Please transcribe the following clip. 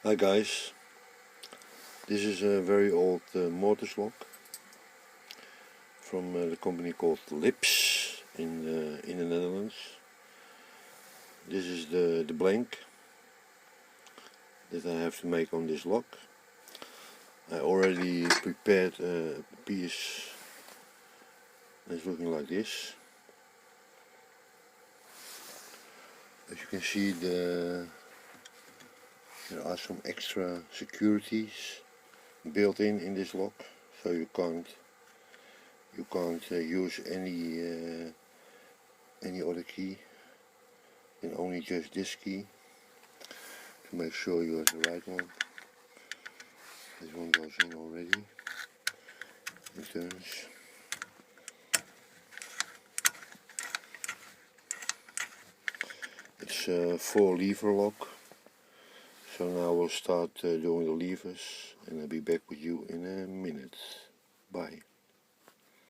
Hi guys, this is a very old mortise lock from the company called Lips in the Netherlands. This is the blank that I have to make on this lock. I already prepared a piece that's looking like this. As you can see, there are some extra securities built in this lock, so you can't use any other key, and only just this key to make sure you have the right one. This one goes in already. It turns. It's a 4-lever lock. So now we'll start doing the levers, and I'll be back with you in a minute. Bye.